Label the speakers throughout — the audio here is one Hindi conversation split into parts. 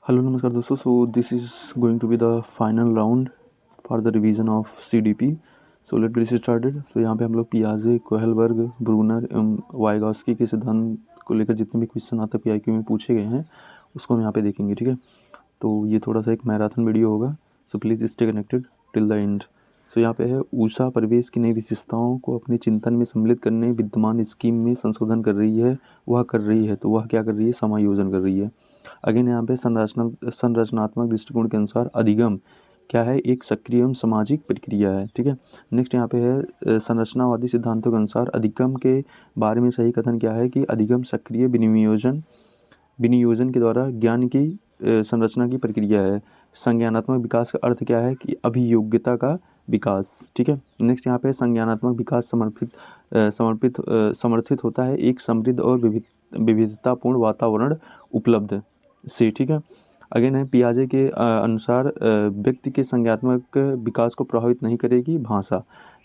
Speaker 1: हेलो नमस्कार दोस्तों। So this is going to be the final round for the revision of CDP. So let get started. सो यहाँ पे हम लोग पियाजे, कोहलबर्ग, ब्रूनर एवं वाइगॉस्की के सिद्धांत को लेकर जितने भी क्वेश्चन आते पीआईक्यू में पूछे गए हैं उसको हम यहाँ पे देखेंगे, ठीक है। तो ये थोड़ा सा एक मैराथन वीडियो होगा, so please stay connected till the end. So यहाँ पे है ऊषा परिवेश की नई विशेषताओं को अपने चिंतन में सम्मिलित करने विद्यमान स्कीम में संशोधन कर रही है। वह कर रही है तो वह क्या कर रही है? समायोजन कर रही है। अगेन यहाँ पे संरचनात्मक दृष्टिकोण के अनुसार अधिगम क्या है? एक सक्रिय एवं सामाजिक प्रक्रिया है, ठीक है। नेक्स्ट यहाँ पे है संरचनावादी सिद्धांतों के अनुसार अधिगम के बारे में सही कथन क्या है? कि अधिगम सक्रिय विनियोजन के द्वारा ज्ञान की संरचना की प्रक्रिया है। संज्ञानात्मक विकास का अर्थ क्या है? कि अभियोग्यता का विकास, ठीक है। नेक्स्ट यहाँ पे संज्ञानात्मक विकास समर्थित होता है एक समृद्ध और विविधतापूर्ण वातावरण उपलब्ध से, ठीक है। अगेन है पियाजे के अनुसार व्यक्ति के संज्ञानात्मक विकास को प्रभावित नहीं करेगी भाषा,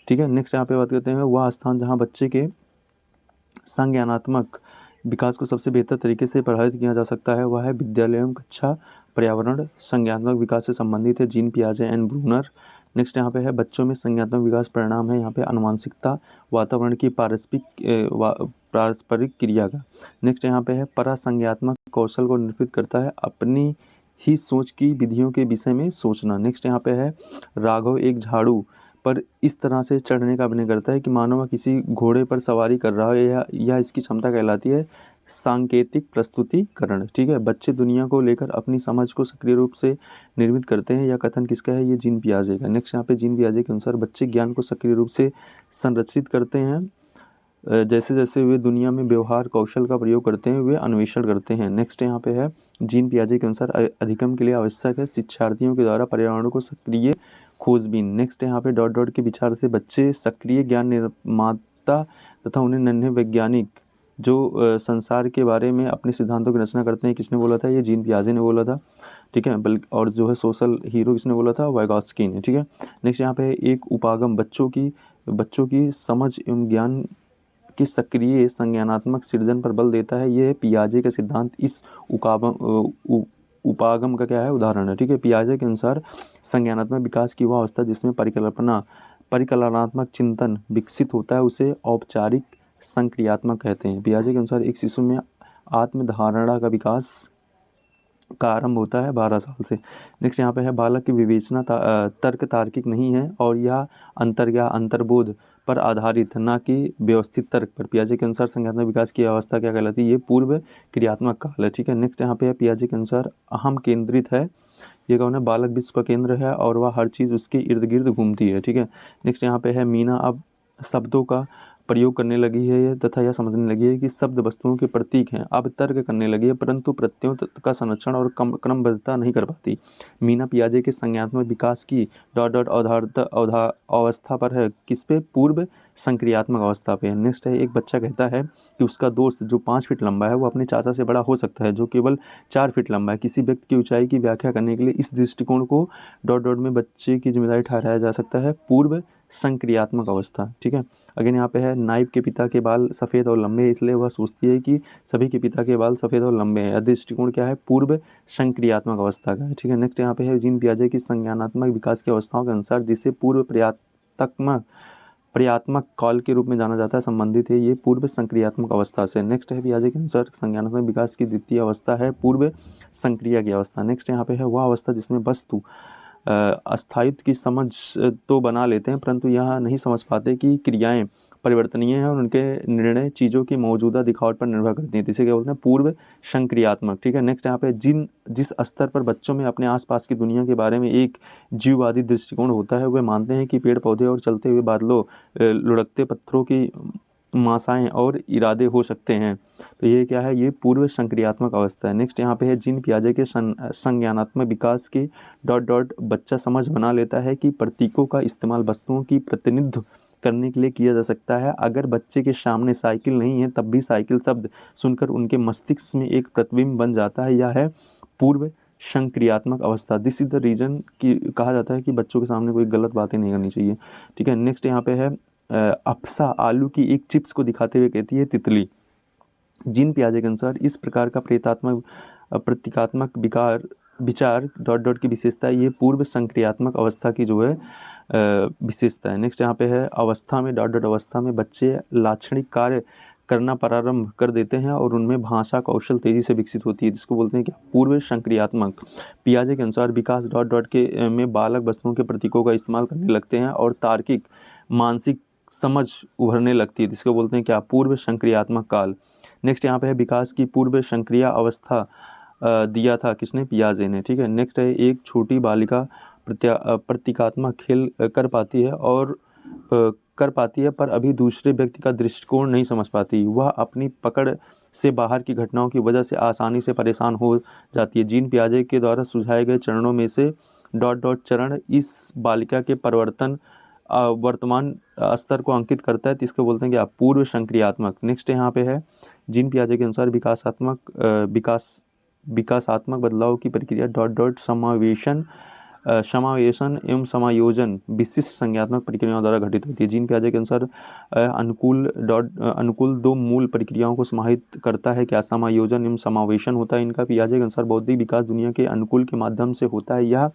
Speaker 1: ठीक है। नेक्स्ट यहाँ पे बात करते हैं वह स्थान जहाँ बच्चे के संज्ञानात्मक विकास को सबसे बेहतर तरीके से प्रभावित किया जा सकता है वह है विद्यालय एवं कक्षा पर्यावरण संज्ञानात्मक विकास से संबंधित है। जीन पियाजे एंड ब्रूनर। नेक्स्ट यहाँ पे है बच्चों में संज्ञानात्मक विकास परिणाम है यहाँ पे अनुवांशिकता वातावरण की पारस्परिक क्रिया का। नेक्स्ट यहाँ पे है परासंज्ञानात्मक कौशल को निरूपित करता है अपनी ही सोच की विधियों के विषय में सोचना। नेक्स्ट यहाँ पे है राघव एक झाड़ू पर इस तरह से चढ़ने का अभिनय करता है कि मानो वह किसी घोड़े पर सवारी कर रहा है या इसकी क्षमता कहलाती है सांकेतिक प्रस्तुतिकरण, ठीक है। बच्चे दुनिया को लेकर अपनी समझ को सक्रिय रूप से निर्मित करते हैं। यह कथन किसका है? ये जीन पियाजे का। नेक्स्ट यहाँ पे जीन पियाजे के अनुसार बच्चे ज्ञान को सक्रिय रूप से संरक्षित करते हैं जैसे जैसे वे दुनिया में व्यवहार कौशल का प्रयोग करते हैं वे अन्वेषण करते हैं। नेक्स्ट यहाँ पे है जीन पियाजे के अनुसार अधिगम के लिए आवश्यक है शिक्षार्थियों के द्वारा पर्यावरण को सक्रिय खोजबीन। नेक्स्ट यहाँ पे डॉट डॉट के विचार से बच्चे सक्रिय ज्ञान निर्माता तथा उन्हें नन्हे वैज्ञानिक जो संसार के बारे में अपने सिद्धांतों की रचना करते हैं। किसने बोला था? ये जीन पियाजे ने बोला था, ठीक है। बल्कि और जो है सोशल हीरो किसने बोला था? वाइगॉस्की ने, ठीक है। नेक्स्ट यहाँ पे एक उपागम बच्चों की समझ एवं ज्ञान कि सक्रिय संज्ञानात्मक सृजन पर बल देता है। यह पियाजे का सिद्धांत इस उपागम का क्या है? उदाहरण है, ठीक है। पियाजे के अनुसार संज्ञानात्मक विकास की वह अवस्था जिसमें परिकल्पनात्मक चिंतन विकसित होता है उसे औपचारिक संक्रियात्मक कहते हैं। पियाजे के अनुसार एक शिशु में आत्मधारणा का विकास का आरंभ होता है 12 साल से। नेक्स्ट यहाँ पे है बालक की विवेचना तर्क तार्किक नहीं है और यह अंतर्बोध पर आधारित न कि व्यवस्थित तर्क पर। पियाजे के अनुसार संज्ञानात्मक विकास की अवस्था क्या कहलाती है? ये पूर्व क्रियात्मक काल है, ठीक है। नेक्स्ट यहाँ पे है पियाजे के अनुसार अहम केंद्रित है। ये कौन है? बालक विश्व का केंद्र है और वह हर चीज़ उसके इर्द गिर्द घूमती है, ठीक है। नेक्स्ट यहाँ पे है मीना अब शब्दों का प्रयोग करने लगी है तथा यह समझने लगी है कि शब्द वस्तुओं के प्रतीक हैं। अब तर्क करने लगी है परंतु प्रत्ययों का संरक्षण और क्रमबद्धता नहीं कर पाती। मीना पियाजे के संज्ञानात्मक विकास की डॉट डॉट अवस्था पर है। किस पे? पूर्व संक्रियात्मक अवस्था पे। नेक्स्ट है एक बच्चा कहता है कि उसका दोस्त जो 5 फीट लंबा है वो अपने चाचा से बड़ा हो सकता है जो केवल 4 फीट लंबा है। किसी व्यक्ति की ऊंचाई की व्याख्या करने के लिए इस दृष्टिकोण को डॉट डॉट में बच्चे की जिम्मेदारी ठहराया जा सकता है पूर्व संक्रियात्मक अवस्था, ठीक है। अगेन यहाँ पे है नाइब के पिता के बाल सफ़ेद और लंबे हैं इसलिए वह सोचती है कि सभी के पिता के बाल सफ़ेद और लंबे हैं। दृष्टिकोण क्या है? पूर्व संक्रियात्मक अवस्था का है, ठीक है। नेक्स्ट यहाँ पे है जीन पियाजे की संज्ञानात्मक विकास की अवस्थाओं के अनुसार जिसे पूर्व प्रयात्मक काल के रूप में जाना जाता है संबंधित है ये पूर्व संक्रियात्मक अवस्था से। नेक्स्ट है पियाजे के अनुसार संज्ञानात्मक विकास की द्वितीय अवस्था है पूर्व संक्रिया की अवस्था। नेक्स्ट यहाँ पे है वह अवस्था जिसमें वस्तु अस्थायित्व की समझ तो बना लेते हैं परंतु यह नहीं समझ पाते कि क्रियाएं परिवर्तनीय हैं और उनके निर्णय चीज़ों की मौजूदा दिखावट पर निर्भर करती हैं। इसे क्या बोलते हैं? पूर्व संक्रियात्मक, ठीक है। नेक्स्ट यहाँ पे जिस स्तर पर बच्चों में अपने आसपास की दुनिया के बारे में एक जीववादी दृष्टिकोण होता है वे मानते हैं कि पेड़ पौधे और चलते हुए बादलों लुढ़कते पत्थरों की मासाएं और इरादे हो सकते हैं। तो ये क्या है? ये पूर्व संक्रियात्मक अवस्था है। नेक्स्ट यहाँ पे है जीन पियाजे के संज्ञानात्मक विकास के डॉट डॉट बच्चा समझ बना लेता है कि प्रतीकों का इस्तेमाल वस्तुओं की प्रतिनिधित्व करने के लिए किया जा सकता है। अगर बच्चे के सामने साइकिल नहीं है तब भी साइकिल शब्द सुनकर उनके मस्तिष्क में एक प्रतिबिंब बन जाता है। यह है पूर्व संक्रियात्मक अवस्था। दिस इज द रीजन कि कहा जाता है कि बच्चों के सामने कोई गलत बातें नहीं करनी चाहिए, ठीक है। नेक्स्ट यहाँ पे है अप्सा आलू की एक चिप्स को दिखाते हुए कहती है तितली। जीन पियाजे के अनुसार इस प्रकार का प्रतीकात्मक विकार विचार डॉट डॉट की विशेषता है, ये पूर्व संक्रियात्मक अवस्था की जो है विशेषता है। नेक्स्ट यहाँ पे है अवस्था में डॉट डॉट अवस्था में बच्चे लाक्षणिक कार्य करना प्रारंभ कर देते हैं और उनमें भाषा कौशल तेजी से विकसित होती है, जिसको बोलते हैं क्या, पूर्व संक्रियात्मक। पियाजे के अनुसार विकास डॉट डॉट के में बालक वस्तुओं के प्रतीकों का इस्तेमाल करने लगते हैं और तार्किक मानसिक समझ उभरने लगती है, जिसको बोलते हैं क्या, पूर्व संक्रियात्मक काल। नेक्स्ट यहाँ पे है विकास की पूर्व संक्रिया अवस्था दिया था किसने, पियाजे ने, ठीक है। नेक्स्ट है एक छोटी बालिका प्रतीकात्मक खेल कर पाती है और कर पाती है पर अभी दूसरे व्यक्ति का दृष्टिकोण नहीं समझ पाती, वह अपनी पकड़ से बाहर की घटनाओं की वजह से आसानी से परेशान हो जाती है। जीन पियाजे के द्वारा सुझाए गए चरणों में से डॉट डॉट चरण इस बालिका के वर्तमान स्तर को अंकित करता है, तो इसको बोलते हैं कि पूर्व संक्रियात्मक। नेक्स्ट यहाँ पे है जीन पियाजे के अनुसार विकासात्मक बदलाव की प्रक्रिया डॉट डॉट समावेशन एवं समायोजन विशिष्ट संज्ञात्मक प्रक्रियाओं द्वारा घटित होती है। जीन पियाजे के अनुसार अनुकूल दो मूल प्रक्रियाओं को समाहित करता है, क्या, समायोजन एवं समावेशन होता है इनका। पियाजे के अनुसार बौद्धिक विकास दुनिया के अनुकूल के माध्यम से होता है, यह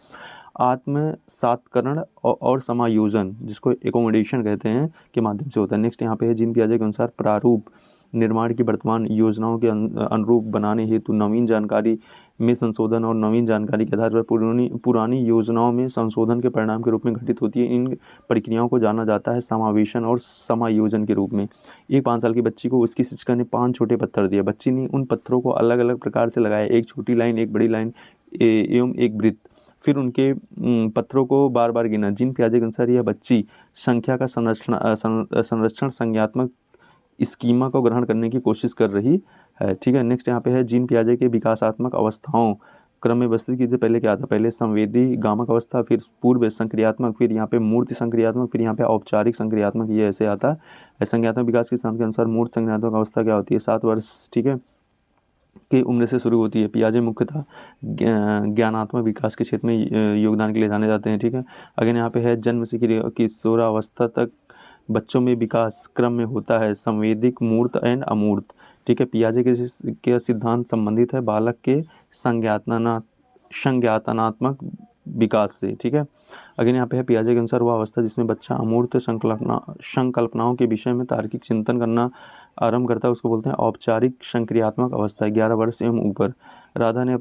Speaker 1: आत्मसात्करण और समायोजन, जिसको एकोमोडेशन कहते हैं, के माध्यम से होता है। नेक्स्ट यहाँ पे है जीन पियाजे के अनुसार प्रारूप निर्माण की वर्तमान योजनाओं के अनुरूप बनाने हेतु नवीन जानकारी में संशोधन और नवीन जानकारी के आधार पर पुरानी योजनाओं में संशोधन के परिणाम के रूप में घटित होती है। इन प्रक्रियाओं को जाना जाता है समावेशन और समायोजन के रूप में। एक 5 साल की बच्ची को उसकी शिक्षिका ने 5 छोटे पत्थर दिए, बच्ची ने उन पत्थरों को अलग अलग प्रकार से लगाया, एक छोटी लाइन, एक बड़ी लाइन एवं एक वृत्त, फिर उनके पत्थरों को बार बार गिना। जीन पियाजे के अनुसार यह बच्ची संख्या का संरक्षण संज्ञात्मक स्कीमा को ग्रहण करने की कोशिश कर रही है, ठीक है। नेक्स्ट यहाँ पे है जीन पियाजे के विकासात्मक अवस्थाओं क्रम में व्यवस्थित कीजिए। पहले क्या था, पहले संवेदी गामक अवस्था, फिर पूर्व संक्रियात्मक, फिर यहाँ पे मूर्त संक्रियात्मक, फिर यहाँ पे औपचारिक संक्रियात्मक, ये ऐसे आता है। संज्ञात्मक विकास के सिद्धांत के अनुसार मूर्त संज्ञात्मक अवस्था क्या होती है, 7 वर्ष, ठीक है, की उम्र से शुरू होती है। पियाजे मुख्यतः ज्ञानात्मक विकास के क्षेत्र में योगदान के लिए जाने जाते हैं, ठीक है। अगेन यहाँ पे है जन्म से किशोरावस्था तक बच्चों में विकास क्रम में होता है संवेदिक, मूर्त एंड अमूर्त, ठीक है। पियाजे के सिद्धांत संबंधित है बालक के संज्ञानात्मक विकास से, ठीक है। अगेन यहाँ पे है पियाजे के अनुसार वह अवस्था जिसमें बच्चा अमूर्त संकल्पनाओं के विषय में तार्किक चिंतन करना आरंभ करता है, उसको बोलते हैं औपचारिक संक्रियात्मक अवस्था, 11 वर्ष एवं ऊपर। राधा ने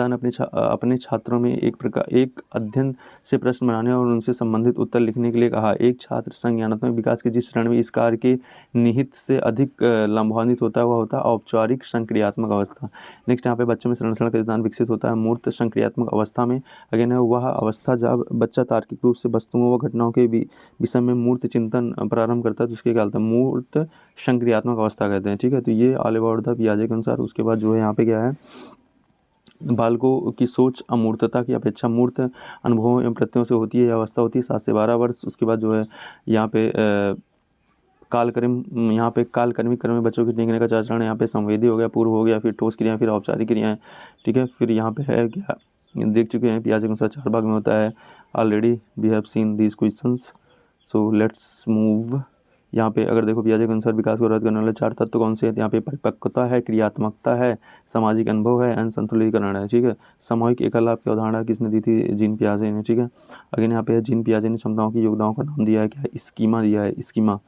Speaker 1: अपने छात्रों में एक अध्ययन से प्रश्न बनाने और उनसे संबंधित उत्तर लिखने के लिए कहा। एक छात्र संज्ञानात्मक विकास के जिस चरण में इस कार्य के निहित से अधिक लाभान्वित होता है वह होता है औपचारिक संक्रियात्मक अवस्था। नेक्स्ट यहाँ पे बच्चों में संरक्षण का सिद्धांत विकसित होता है मूर्त संक्रियात्मक अवस्था में। अगेन है वह अवस्था जब बच्चा तार्किक रूप से वस्तुओं व घटनाओं के विषय में मूर्त चिंतन प्रारंभ करता है, तो उसके क्या कहते हैं, मूर्त संक्रियात्मक अवस्था कहते हैं, ठीक है। तो ये ऑल अबाउट द पियाजे के अनुसार। उसके बाद जो है यहाँ पे क्या है, बालकों की सोच अमूर्तता की अपेक्षा मूर्त अनुभवों एवं प्रत्ययों से होती है, यह अवस्था होती है 7 से 12 वर्ष। उसके बाद जो है यहाँ पे कालक्रमिक क्रम में बच्चों के टीकने का चरण, यहाँ पे संवेदी हो गया, पूर्व हो गया, फिर ठोस क्रियाएं, फिर औपचारिक क्रियाएं, ठीक है। फिर यहाँ पे है क्या, देख चुके हैं पियाजे के अनुसार 4 भाग में होता है। Already we have seen these questions, so let's move. यहाँ पे अगर देखो पियाजे के अनुसार विकास को रद्द करने वाले 4 तत्व कौन से हैं, यहाँ पे परिपक्वता है, क्रियात्मकता है, सामाजिक अनुभव है एंड संतुलितकरण है, ठीक है। सामूहिक एकलाभ की अवधारणा किसने दी थी, जीन पियाजे ने, ठीक है। अगेन यहाँ पे जीन पियाजे ने क्षमताओं की योगदानों का नाम दिया है, क्या, स्कीमा दिया है, स्कीमा,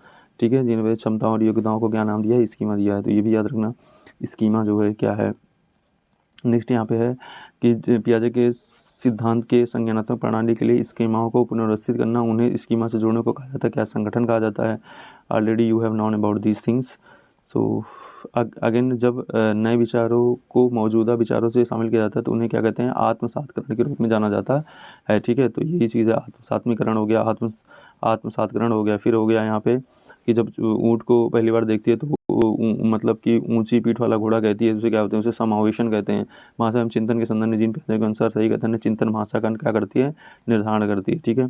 Speaker 1: ठीक है। जिन क्षमताओं और योग्यताओं को क्या नाम दिया है, स्कीमा दिया है, तो ये भी याद रखना स्कीमा जो है क्या है। नेक्स्ट यहाँ पे है कि पियाजे के सिद्धांत के संज्ञानात्मक प्रणाली के लिए स्कीमाओं को पुनर्व्यवस्थित करना, उन्हें स्कीमा से जोड़ने को कहा जाता है, क्या, संगठन कहा जाता है। Already you have known about these things. So again जब नए विचारों को मौजूदा विचारों से शामिल किया जाता है तो उन्हें क्या कहते हैं, आत्मसात्करण के रूप में जाना जाता है, ठीक है। तो यही चीज़ है, आत्मसात्मीकरण हो गया, आत्मसात्करण हो गया। फिर हो गया यहाँ पे कि जब ऊँट को पहली बार देखती है तो मतलब कि ऊंची पीठ वाला घोड़ा कहती है, उसे क्या होते हैं, उसे समावेशन कहते हैं। वहाँ से हम चिंतन के संदर्भ में जीन पियाजे के अनुसार सही कहते हैं, चिंतन भाषा का क्या करती है, निर्धारण करती है, ठीक है।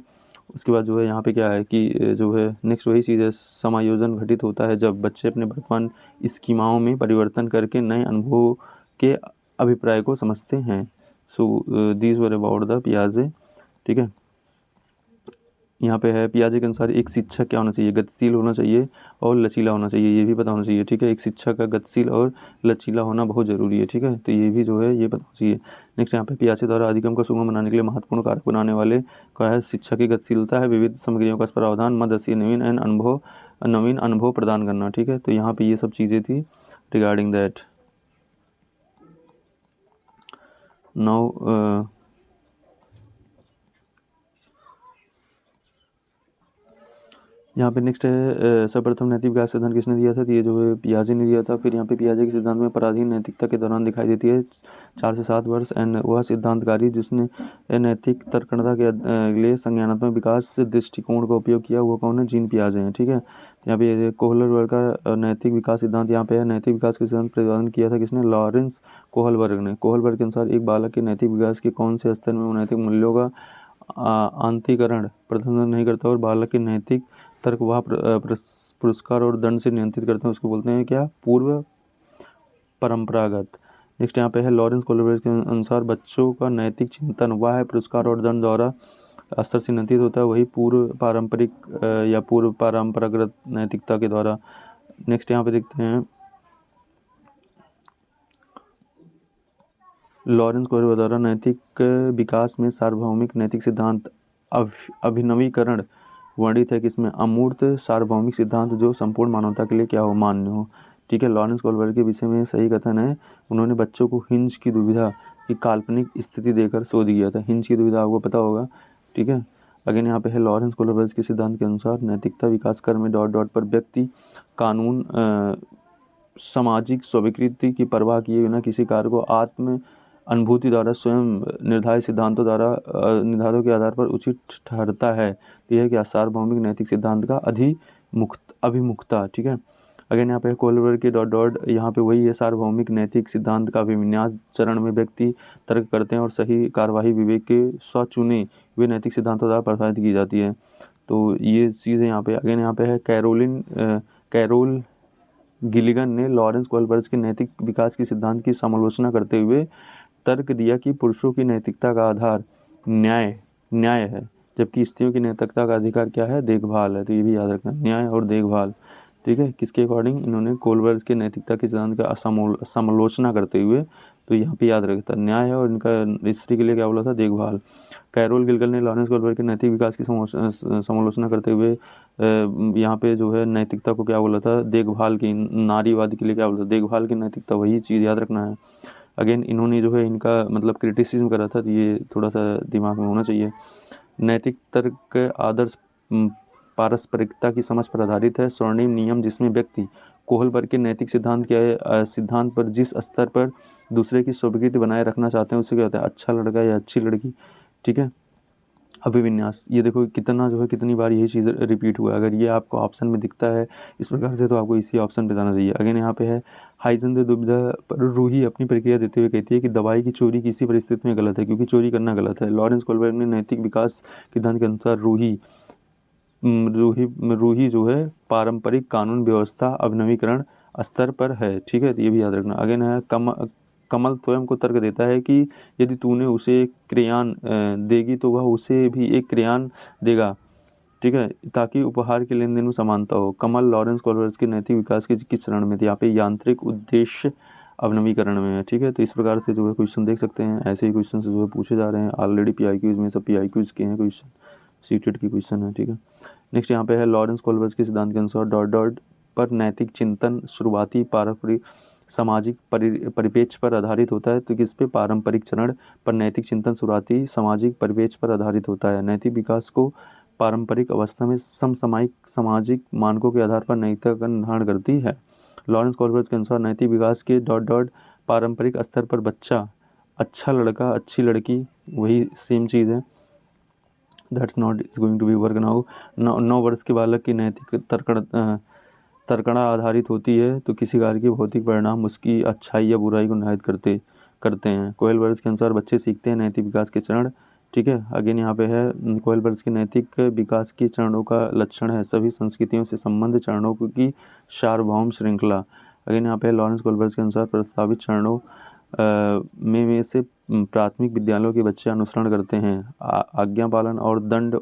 Speaker 1: उसके बाद जो है यहाँ पे क्या है कि जो है नेक्स्ट वही चीज़ है, समायोजन घटित होता है जब बच्चे अपने वर्तमान स्कीमाओं में परिवर्तन करके नए अनुभवों के अभिप्राय को समझते हैं। So these were about the पियाजे, ठीक है। यहाँ पे है पियाजे के अनुसार एक शिक्षक क्या होना चाहिए, गतिशील होना चाहिए और लचीला होना चाहिए, ये भी पता होना चाहिए। ठीक है, एक शिक्षक का गतिशील और लचीला होना बहुत ज़रूरी है। ठीक है, तो ये भी जो है ये पता होना चाहिए। नेक्स्ट यहाँ पे पियाजे द्वारा अधिगम को सुगम बनाने के लिए महत्वपूर्ण कारक बनाने वाले क्या है, शिक्षा की गतिशीलता है, विविध सामग्रियों का प्रावधान, मदसी नवीन अनुभव प्रदान करना। ठीक है, तो यहाँ पे ये सब चीज़ें थी रिगार्डिंग दैट। नाउ यहाँ पे नेक्स्ट है सर्वप्रथम नैतिक विकास सिद्धांत किसने दिया था, तो ये जो है पियाजे ने दिया था। फिर यहाँ पे पियाजे के सिद्धांत में पराधीन नैतिकता के दौरान दिखाई देती है 4 से 7 वर्ष। एंड वह सिद्धांतकारी जिसने नैतिक तर्कणता के लिए संज्ञानात्मक विकास दृष्टिकोण का उपयोग किया, वो कौन है, जीन पियाजे हैं। ठीक है, यहाँ पे कोहलबर्ग का नैतिक विकास सिद्धांत यहाँ पे है। नैतिक विकास के सिद्धांत प्रतिपादन किया था किसने, लॉरेंस कोहलबर्ग ने। कोहलबर्ग के अनुसार एक बालक के नैतिक विकास के कौन से स्तर में वो नैतिक मूल्यों का आंतरीकरण प्रदर्शन नहीं करता और बालक के नैतिक तर्क वह पुरस्कार और दंड से नियंत्रित करते हैं, उसको बोलते हैं क्या, पूर्व परंपरागत। नेक्स्ट यहाँ पे है लॉरेंस कोहलबर्ग के अनुसार बच्चों का नैतिक चिंतन वह है पुरस्कार और दंड द्वारा स्तर से नियंत्रित होता है, वही पूर्व पारंपरिक या पूर्व परंपरागत नैतिकता के द्वारा। नेक्स्ट यहाँ पे देखते हैं लॉरेंस कोहलबर्ग द्वारा नैतिक विकास में सार्वभौमिक नैतिक सिद्धांत अभिनवीकरण वर्णित है किसमें, अमूर्त सार्वभौमिक सिद्धांत जो संपूर्ण मानवता के लिए क्या हो, मान्य हो। ठीक है, लॉरेंस कोहलबर्ग के विषय में सही कथन है, उन्होंने बच्चों को हिंज की दुविधा की काल्पनिक स्थिति देकर शोध किया था। हिंज की दुविधा आपको पता होगा। ठीक है, अगेन यहाँ पे है लॉरेंस कोहलबर्ग के सिद्धांत के अनुसार नैतिकता विकास कर में डॉट डॉट पर व्यक्ति कानून सामाजिक स्वीकृति की परवाह किए बिना किसी कार्य को आत्म अनुभूति द्वारा स्वयं निर्धारित सिद्धांतों द्वारा निर्धारों के आधार पर उचित ठहरता है। तो यह क्या, सार्वभौमिक नैतिक सिद्धांत का अभिमुखता। ठीक है, अगेन यहाँ पे कोहलबर्ग के डॉट डॉट यहाँ पे वही है, सार्वभौमिक नैतिक सिद्धांत का अभिविन्यास चरण में व्यक्ति तर्क करते हैं और सही कार्यवाही विवेक के स्वचुने वे नैतिक सिद्धांतों द्वारा प्रभावित की जाती है। तो ये चीज़ें यहाँ पे अगेन यहाँ पे है कैरोल गिलिगन ने लॉरेंस कोहलबर्ग के नैतिक विकास की सिद्धांत की समालोचना करते हुए तर्क दिया कि पुरुषों की नैतिकता का आधार न्याय है, जबकि स्त्रियों की नैतिकता का अधिकार क्या है, देखभाल है। तो ये भी याद रखना, न्याय और देखभाल। ठीक है, किसके अकॉर्डिंग, इन्होंने कोहलबर्ग के नैतिकता के सिद्धांत का समालोचना करते हुए, तो यहाँ पे याद रखता न्याय है और इनका स्त्री के लिए क्या बोला था, देखभाल। कैरोल गिलगन ने लॉरेंस कोहलबर्ग के नैतिक विकास की समालोचना करते हुए यहाँ पे जो है नैतिकता को क्या बोला था, देखभाल की, नारीवाद के लिए क्या बोला था, देखभाल की नैतिकता, वही चीज़ याद रखना है। अगेन इन्होंने जो है इनका मतलब क्रिटिसिज्म करा था, तो ये थोड़ा सा दिमाग में होना चाहिए। नैतिक तर्क आदर्श पारस्परिकता की समझ पर आधारित है, स्वर्णिम नियम जिसमें व्यक्ति कोहलबर्ग के नैतिक सिद्धांत पर जिस स्तर पर दूसरे की स्वीकृति बनाए रखना चाहते हैं उसे क्या होता है, अच्छा लड़का या अच्छी लड़की। ठीक है, अभिविन्यास, ये देखो कितना जो है कितनी बार यही चीज़ रिपीट हुआ है। अगर ये आपको ऑप्शन में दिखता है इस प्रकार से तो आपको इसी ऑप्शन पे जाना चाहिए। अगेन यहाँ पे है हाइजेंद्र दुविधा पर रूही अपनी प्रतिक्रिया देते हुए कहती है कि दवाई की चोरी किसी परिस्थिति में गलत है क्योंकि चोरी करना गलत है। लॉरेंस कोहलबर्ग ने नैतिक विकास सिद्धांत के अनुसार रूही जो है पारंपरिक कानून व्यवस्था अभिनवीकरण स्तर पर है। ठीक है, तो ये भी याद रखना। अगेन है कमल स्वयं को तर्क देता है कि यदि तूने उसे एक क्रेयॉन देगी तो वह उसे भी एक क्रेयॉन देगा। ठीक है, ताकि उपहार के लेन देन में समानता हो। कमल लॉरेंस कोहलबर्ग के नैतिक विकास के किस चरण में थे, यहाँ पे यांत्रिक उद्देश्य अभिनवीकरण में है। ठीक है, तो इस प्रकार से जो है क्वेश्चन देख सकते हैं, ऐसे ही क्वेश्चन जो है पूछे जा रहे हैं। ऑलरेडी PIQs में सब PIQs के हैं क्वेश्चन, सीटेड की क्वेश्चन है। ठीक है, नेक्स्ट यहाँ पे है लॉरेंस कोहलबर्ग के सिद्धांत के अनुसार डॉट डॉट पर नैतिक चिंतन शुरुआती पारंपरिक सामाजिक परिपेक्ष पर आधारित होता है। तो किस पे, पारंपरिक चरण पर नैतिक चिंतन शुरुआती सामाजिक परिपेक्ष पर आधारित होता है। नैतिक विकास को पारंपरिक अवस्था में समसामयिक सामाजिक मानकों के आधार पर नैतिकता का निर्धारण करती है। लॉरेंस कोहलबर्ग के अनुसार नैतिक विकास के डॉट डॉट पारंपरिक स्तर पर बच्चा, अच्छा लड़का, अच्छी लड़की, वही सेम चीज़ है। That's not is going to be work now. 9 वर्ष के बालक की नैतिक तर्कणा आधारित होती है, तो किसी कार्य के भौतिक परिणाम उसकी अच्छाई या बुराई को निर्धारित करते हैं। कोहलबर्ग के अनुसार बच्चे सीखते हैं नैतिक विकास के चरण। ठीक है, अगेन यहाँ पे है कोहलबर्ग के नैतिक विकास के चरणों का लक्षण है सभी संस्कृतियों से संबंध चरणों की सार्वभौम श्रृंखला। अगेन यहाँ पे लॉरेंस कोहलबर्ग के अनुसार प्रस्तावित चरणों में से प्राथमिक विद्यालयों के बच्चे अनुसरण करते हैं आज्ञा पालन और दंड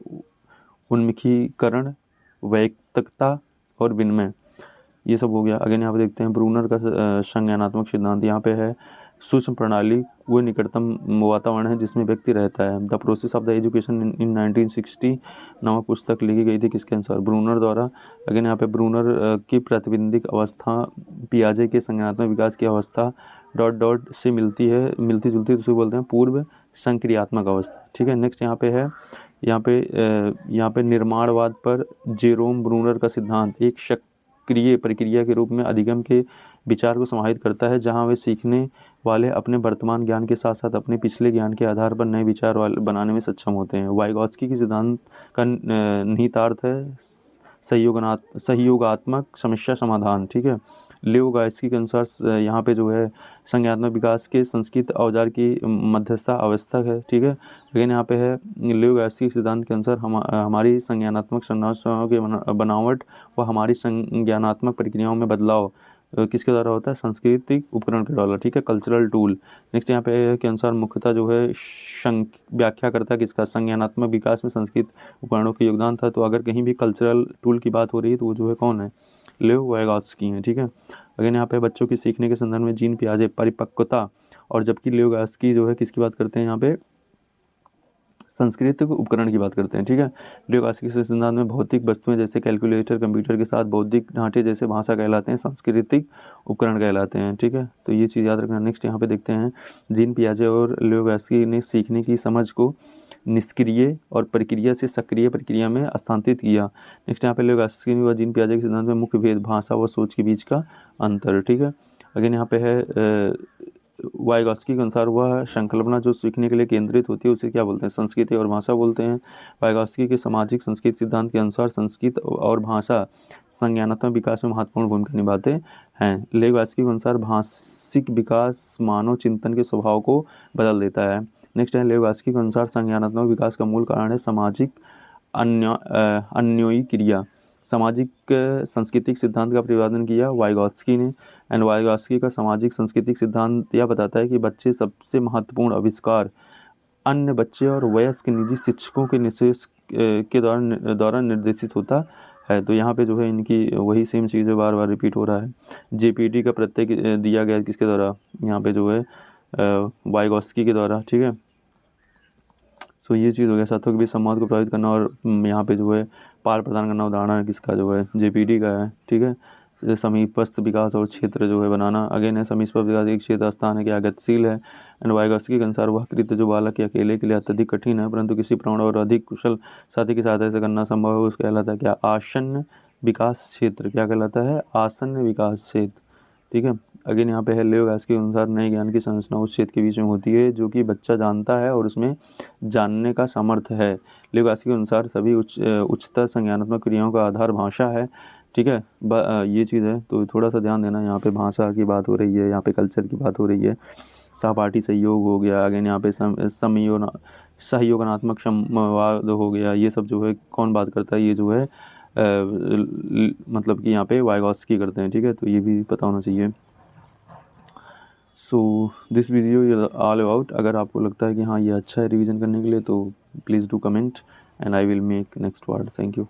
Speaker 1: उन्मुखीकरण, वैयक्तिकता और विनिमय, ये सब हो गया। अगेन यहाँ पे देखते हैं ब्रूनर का संज्ञानात्मक सिद्धांत। यहाँ पे है सूक्ष्म प्रणाली वो निकटतम वातावरण है जिसमें व्यक्ति रहता है। The process of the education in 1960 नामक पुस्तक लिखी गई थी किसके अनुसार? ब्रूनर द्वारा। अगेन यहाँ पे ब्रूनर की प्रतिबिंबिक अवस्था पियाजे के संज्ञानात्मक विकास की अवस्था डॉट से मिलती जुलती है, तो उसे बोलते हैं पूर्व संक्रियात्मक अवस्था। ठीक है, नेक्स्ट यहाँ पे है, यहाँ पे निर्माणवाद पर जेरोम ब्रूनर का सिद्धांत एक सक्रिय प्रक्रिया के रूप में अधिगम के विचार को समाहित करता है, जहां वे सीखने वाले अपने वर्तमान ज्ञान के साथ साथ अपने पिछले ज्ञान के आधार पर नए विचार बनाने में सक्षम होते हैं। वाइगॉत्स्की के सिद्धांत का निहितार्थ है सहयोगात्मक समस्या समाधान। ठीक है, लियोगास्की के अनुसार यहाँ पे जो है संज्ञानात्मक विकास के संस्कृत औजार की मध्यस्थता आवश्यक है। ठीक है, लेकिन यहाँ पे है लियोगास्की सिद्धांत के अनुसार हमारी संज्ञानात्मक संरचनाओं की बनावट व हमारी संज्ञानात्मक प्रक्रियाओं में बदलाव किसके द्वारा होता है? सांस्कृतिक उपकरण के द्वारा। ठीक है, कल्चरल टूल। नेक्स्ट यहाँ पे के अनुसार मुख्यतः जो है व्याख्या करता है किसका? संज्ञानात्मक विकास में संस्कृत उपकरणों का योगदान था। तो अगर कहीं भी कल्चरल टूल की बात हो रही है तो वो जो है कौन है? लियो वाइगॉत्स्की हैं। ठीक है, अगेन यहाँ पे बच्चों के सीखने के संदर्भ में जीन पियाजे परिपक्वता, और जबकि लियो वाइगॉत्स्की जो है किसकी बात करते हैं? यहाँ पे सांस्कृतिक उपकरण की बात करते हैं। ठीक है, लियो वाइगॉत्स्की के सिद्धांत में भौतिक वस्तुएं जैसे कैलकुलेटर, कंप्यूटर के साथ बौद्धिक ढांचे जैसे भाषा कहलाते हैं, सांस्कृतिक उपकरण कहलाते हैं। ठीक है, तो ये चीज़ याद रखना। नेक्स्ट यहाँ पे देखते हैं जीन पियाजे और लियो वाइगॉत्स्की ने सीखने की समझ को निष्क्रिय और प्रक्रिया से सक्रिय प्रक्रिया में स्थानांतरित किया। नेक्स्ट यहाँ पे लियो वाइगॉत्स्की व जीन पियाजे के सिद्धांत में मुख्य भेद भाषा व सोच के बीच का अंतर। ठीक है, अगेन यहाँ पे है वाइगॉत्स्की के अनुसार वह संकल्पना जो सीखने के लिए केंद्रित होती है उसे क्या बोलते हैं? संस्कृति और भाषा बोलते हैं। वाइगॉत्स्की के सामाजिक संस्कृत सिद्धांत के अनुसार संस्कृत और भाषा संज्ञानात्मक विकास में महत्वपूर्ण भूमिका निभाते हैं। लियो वाइगॉत्स्की के अनुसार भाषिक विकास मानव चिंतन के स्वभाव को बदल देता है। नेक्स्ट है लियो वाइगॉत्स्की के अनुसार संज्ञानात्मक विकास का मूल कारण है सामाजिक अन्योयी क्रिया। सामाजिक सांस्कृतिक सिद्धांत का प्रतिपादन किया वाइगॉत्स्की ने। एंड वाइगॉत्स्की का सामाजिक सांस्कृतिक सिद्धांत यह बताता है कि बच्चे सबसे महत्वपूर्ण आविष्कार अन्य बच्चे और वयस्क निजी शिक्षकों के निर्देश के द्वारा निर्देशित होता है। तो यहाँ पे जो है इनकी वही सेम चीज़ें बार बार रिपीट हो रहा है। जेपीटी का प्रत्यय दिया गया किसके द्वारा? यहाँ पे जो है वाइगॉत्स्की के द्वारा। ठीक है, सो ये चीज़ हो गया। साथियों के बीच संवाद को प्रभावित करना और यहाँ पे जो है पार प्रदान करना उदाहरण किसका जो है? जेपीटी का है। ठीक है, समीपस्थ विकास और क्षेत्र जो है बनाना। अगेन है समीपस्थ विकास एक क्षेत्र स्थान है क्या गतिशील है। एंड वाइगॉत्स्की के अनुसार वह कृत्य जो बालक के अकेले के लिए अत्यधिक कठिन है परंतु किसी प्रौढ़ और अधिक कुशल साथी की सहायता से करना संभव है, उसका कहलाता है क्या? आसन्न विकास क्षेत्र। क्या कहलाता है? आसन्न विकास क्षेत्र। ठीक है, अगेन यहाँ पे है लियो वाइगॉत्स्की के अनुसार नए ज्ञान की संरचना उस क्षेत्र के बीच में होती है जो कि बच्चा जानता है और उसमें जानने का सामर्थ्य है। लियो वाइगॉत्स्की के अनुसार सभी उच्चतर संज्ञानात्मक क्रियाओं का आधार भाषा है। ठीक है, ये चीज़ है तो थोड़ा सा ध्यान देना। यहाँ पे भाषा की बात हो रही है, यहाँ पे कल्चर की बात हो रही है, सहपाठी सहयोग हो गया। अगेन यहाँ पे सहयोगात्मक संवाद हो गया। ये सब जो है कौन बात करता है? ये जो है मतलब कि यहाँ पे वाइगॉत्स्की करते हैं। ठीक है, तो ये भी पता होना चाहिए। सो दिस वीडियो ये ऑल अबाउट। अगर आपको लगता है कि हाँ ये अच्छा है रिवीजन करने के लिए तो please do comment and I will make next part. Thank you.